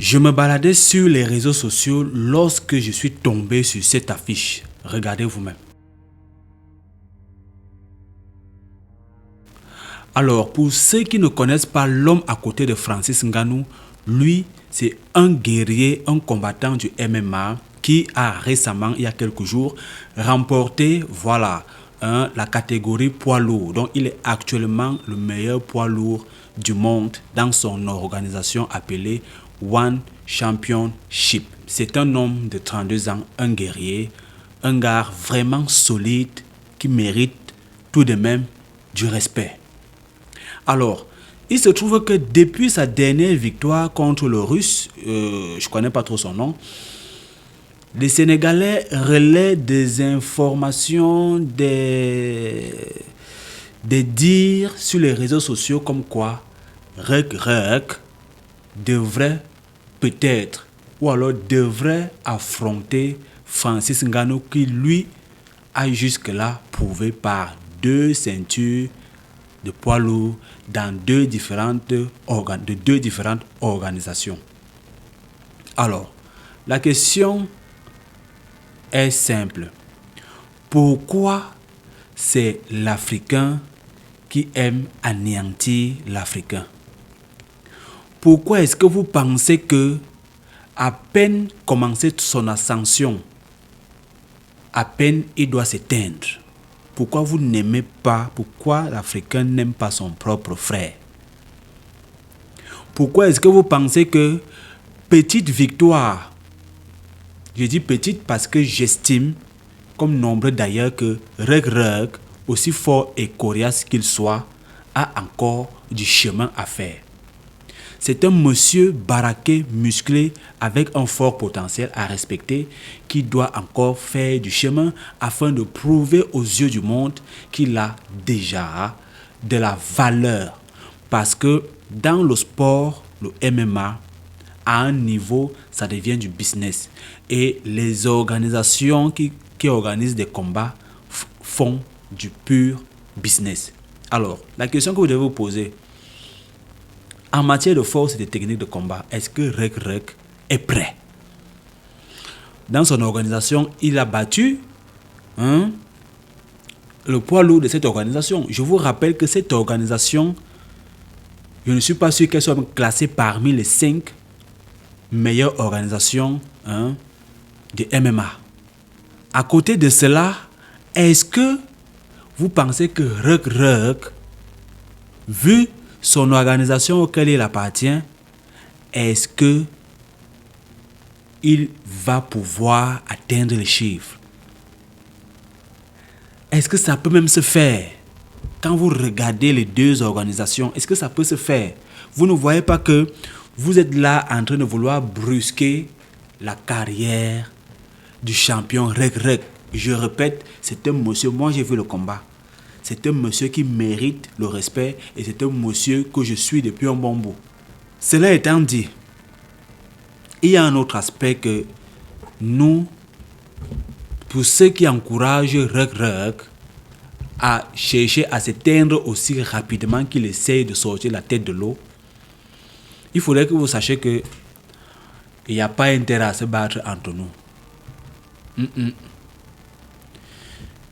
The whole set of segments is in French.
Je me baladais sur les réseaux sociaux lorsque je suis tombé sur cette affiche. Regardez vous-même. Alors, pour ceux qui ne connaissent pas l'homme à côté de Francis Ngannou, lui, c'est un guerrier, un combattant du MMA qui a récemment, il y a quelques jours, remporté, la catégorie poids lourd. Donc, il est actuellement le meilleur poids lourd du monde dans son organisation appelée One Championship. C'est un homme de 32 ans, un guerrier, un gars vraiment solide qui mérite tout de même du respect. Alors, il se trouve que depuis sa dernière victoire contre le Russe, je ne connais pas trop son nom, les Sénégalais relaient des informations, des dires sur les réseaux sociaux comme quoi Reug devrait peut-être ou alors devrait affronter Francis Ngannou qui lui a jusque-là prouvé par 2 ceintures de poids lourd dans deux différentes organisations. Alors, la question est simple. Pourquoi c'est l'Africain qui aime anéantir l'Africain? Pourquoi est-ce que vous pensez que à peine commencé son ascension, à peine il doit s'éteindre? Pourquoi vous n'aimez pas, pourquoi l'Africain n'aime pas son propre frère? Pourquoi est-ce que vous pensez que petite victoire, je dis petite parce que j'estime, comme nombre d'ailleurs, que Reug, aussi fort et coriace qu'il soit, a encore du chemin à faire. C'est un monsieur baraqué, musclé, avec un fort potentiel à respecter, qui doit encore faire du chemin afin de prouver aux yeux du monde qu'il a déjà de la valeur. Parce que dans le sport, le MMA, à un niveau, ça devient du business. Et les organisations qui organisent des combats font du pur business. Alors, la question que vous devez vous poser, en matière de force et de technique de combat, est-ce que Reug est prêt? Dans son organisation, il a battu le poids lourd de cette organisation. Je vous rappelle que cette organisation, je ne suis pas sûr qu'elle soit classée parmi les 5 meilleures organisations de MMA. À côté de cela, est-ce que vous pensez que Reug, vu son organisation auquel il appartient, est-ce que il va pouvoir atteindre les chiffres? Est-ce que ça peut même se faire? Quand vous regardez les deux organisations, est-ce que ça peut se faire? Vous ne voyez pas que vous êtes là en train de vouloir brusquer la carrière du champion Reug. Je répète, c'est un monsieur, moi j'ai vu le combat. C'est un monsieur qui mérite le respect et c'est un monsieur que je suis depuis un bon bout. Cela étant dit, il y a un autre aspect que nous, pour ceux qui encouragent Reug à chercher à s'éteindre aussi rapidement qu'il essaye de sortir la tête de l'eau, il faudrait que vous sachiez que il n'y a pas intérêt à se battre entre nous.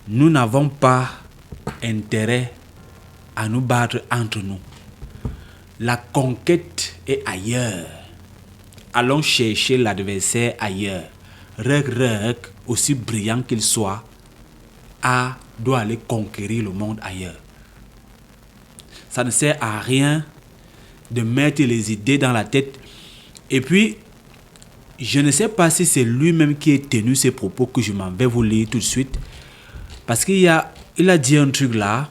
Nous n'avons pas intérêt à nous battre entre nous. La conquête est ailleurs. Allons chercher l'adversaire ailleurs. Reug, aussi brillant qu'il soit, doit aller conquérir le monde ailleurs. Ça ne sert à rien de mettre les idées dans la tête. Et puis, je ne sais pas si c'est lui-même qui a tenu ces propos que je m'en vais vous lire tout de suite. Parce qu'il a dit un truc là,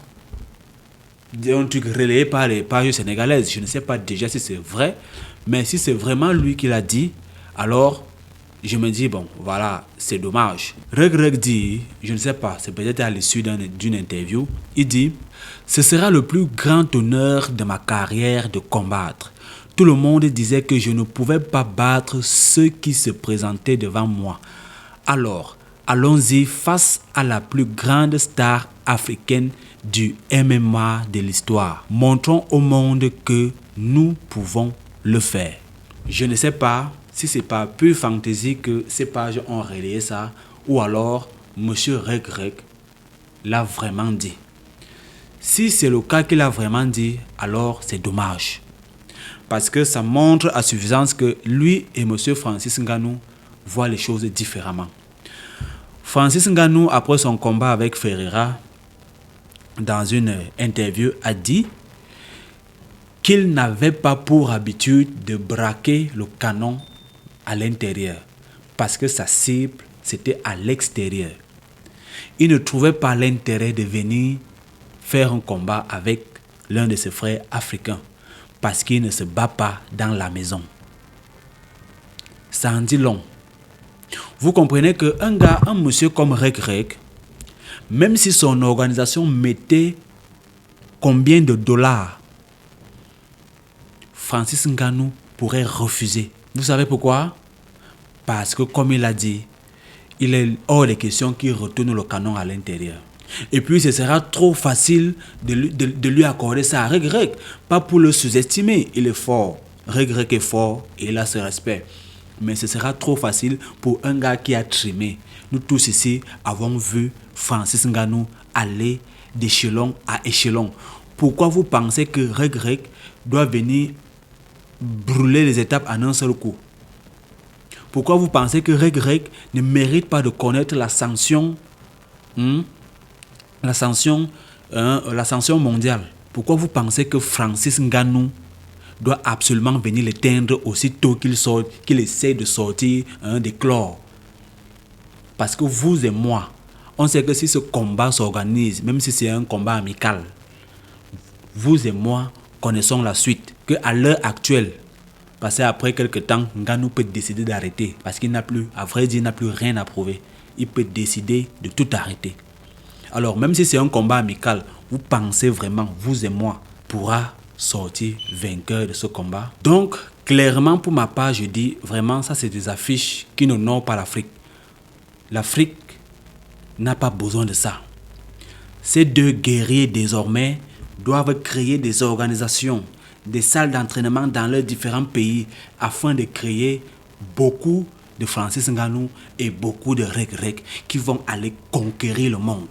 un truc relayé par les pages sénégalaises. Je ne sais pas déjà si c'est vrai, mais si c'est vraiment lui qui l'a dit, alors je me dis, bon, voilà, c'est dommage. Reug dit, je ne sais pas, c'est peut-être à l'issue d'une interview, il dit, ce sera le plus grand honneur de ma carrière de combattre. Tout le monde disait que je ne pouvais pas battre ceux qui se présentaient devant moi. Alors, allons-y face à la plus grande star africaine du MMA de l'histoire. Montrons au monde que nous pouvons le faire. Je ne sais pas si c'est par pure fantaisie que ces pages ont relayé ça ou alors Monsieur Reg l'a vraiment dit. Si c'est le cas qu'il a vraiment dit, alors c'est dommage. Parce que ça montre à suffisance que lui et M. Francis Ngannou voient les choses différemment. Francis Ngannou, après son combat avec Ferreira, dans une interview, a dit qu'il n'avait pas pour habitude de braquer le canon à l'intérieur, parce que sa cible, c'était à l'extérieur. Il ne trouvait pas l'intérêt de venir faire un combat avec l'un de ses frères africains, parce qu'il ne se bat pas dans la maison. Ça en dit long. Vous comprenez qu'un monsieur comme Reg, même si son organisation mettait combien de dollars, Francis Ngannou pourrait refuser. Vous savez pourquoi? Parce que comme il a dit, il est hors de question qu'il retourne le canon à l'intérieur. Et puis ce sera trop facile de lui accorder ça à Reg. Pas pour le sous-estimer, il est fort. Reg est fort et il a ce respect. Mais ce sera trop facile pour un gars qui a trimé. Nous tous ici avons vu Francis Ngannou aller d'échelon à échelon. Pourquoi vous pensez que Reg doit venir brûler les étapes en un seul coup? Pourquoi vous pensez que Reg ne mérite pas de connaître la sanction mondiale? Pourquoi vous pensez que Francis Ngannou doit absolument venir l'éteindre aussitôt qu'il essaie de sortir des chlores? Parce que vous et moi, on sait que si ce combat s'organise, même si c'est un combat amical, vous et moi connaissons la suite. Qu'à l'heure actuelle, parce qu'après quelques temps, Ngannou peut décider d'arrêter. Parce qu'il n'a plus, à vrai dire, il n'a plus rien à prouver. Il peut décider de tout arrêter. Alors, même si c'est un combat amical, vous pensez vraiment, vous et moi, pourra sortir vainqueur de ce combat? Donc, clairement, pour ma part, je dis vraiment, ça c'est des affiches qui n'honorent pas l'Afrique. L'Afrique n'a pas besoin de ça. Ces deux guerriers, désormais, doivent créer des organisations, des salles d'entraînement dans leurs différents pays afin de créer beaucoup de Francis Ngannou et beaucoup de Reg qui vont aller conquérir le monde.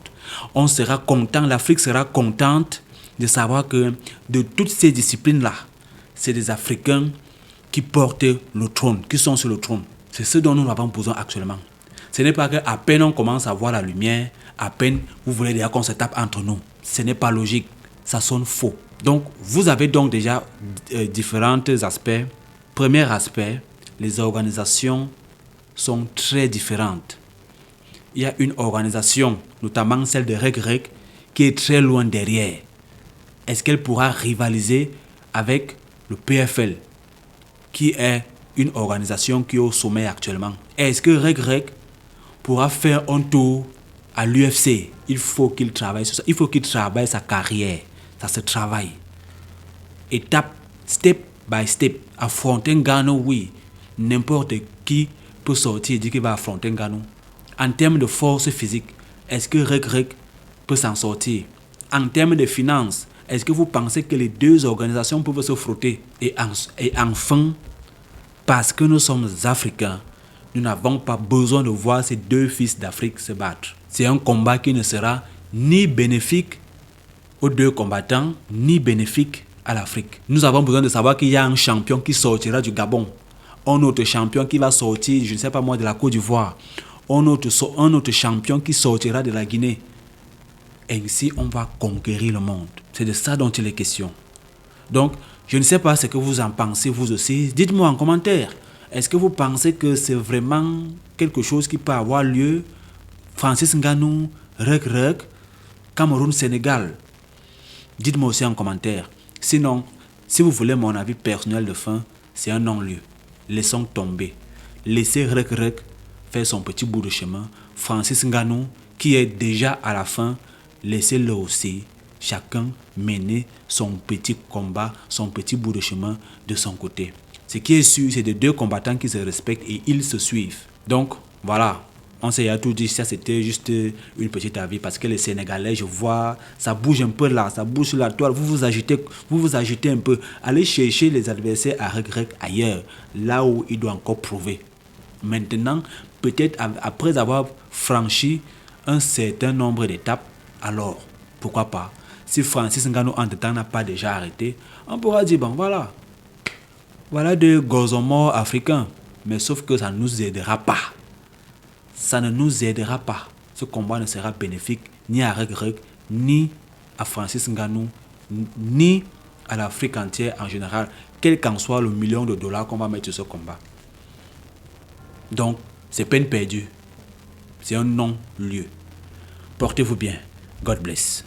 On sera content, l'Afrique sera contente de savoir que de toutes ces disciplines-là, c'est des Africains qui portent le trône, qui sont sur le trône. C'est ce dont nous avons besoin actuellement. Ce n'est pas qu'à peine on commence à voir la lumière, à peine vous voulez déjà qu'on se tape entre nous. Ce n'est pas logique, ça sonne faux. Donc, vous avez donc déjà différents aspects. Premier aspect, les organisations sont très différentes. Il y a une organisation, notamment celle de Reg, qui est très loin derrière. Est-ce qu'elle pourra rivaliser avec le PFL, qui est une organisation qui est au sommet actuellement? Est-ce que Reg pourra faire un tour à l'UFC? Il faut qu'il travaille sur ça. Il faut qu'il travaille sa carrière. Ça se travaille. Étape, step by step. Affronter Ngannou, oui. N'importe qui peut sortir et dire qu'il va affronter Ngannou. En termes de force physique, est-ce que Reg peut s'en sortir? En termes de finances, est-ce que vous pensez que les deux organisations peuvent se frotter? Et enfin, parce que nous sommes Africains, nous n'avons pas besoin de voir ces deux fils d'Afrique se battre. C'est un combat qui ne sera ni bénéfique aux deux combattants, ni bénéfique à l'Afrique. Nous avons besoin de savoir qu'il y a un champion qui sortira du Gabon, un autre champion qui va sortir, je ne sais pas moi, de la Côte d'Ivoire, un autre champion qui sortira de la Guinée. Ainsi, on va conquérir le monde. C'est de ça dont il est question. Donc, je ne sais pas ce que vous en pensez vous aussi. Dites-moi en commentaire. Est-ce que vous pensez que c'est vraiment quelque chose qui peut avoir lieu? Francis Ngannou, Reg, Cameroun-Sénégal. Dites-moi aussi en commentaire. Sinon, si vous voulez mon avis personnel de fin, c'est un non-lieu. Laissons tomber. Laissez Reg faire son petit bout de chemin. Francis Ngannou, qui est déjà à la fin, laissez-le aussi. Chacun mener son petit combat, son petit bout de chemin de son côté. Ce qui est sûr, c'est de deux combattants qui se respectent et ils se suivent. Donc, voilà. On s'est tout dit, ça c'était juste une petite avis parce que les Sénégalais, je vois, ça bouge un peu là, ça bouge sur la toile, vous vous agitez un peu. Allez chercher les adversaires à regret ailleurs, là où il doit encore prouver. Maintenant, peut-être après avoir franchi un certain nombre d'étapes, alors, pourquoi pas, si Francis Ngannou entre-temps n'a pas déjà arrêté, on pourra dire, bon voilà deux gosons morts africains, mais sauf que ça ne nous aidera pas. Ça ne nous aidera pas. Ce combat ne sera bénéfique ni à Reug, ni à Francis Ngannou, ni à l'Afrique entière en général, quel qu'en soit le million de dollars qu'on va mettre sur ce combat. Donc, c'est peine perdue. C'est un non-lieu. Portez-vous bien. God bless.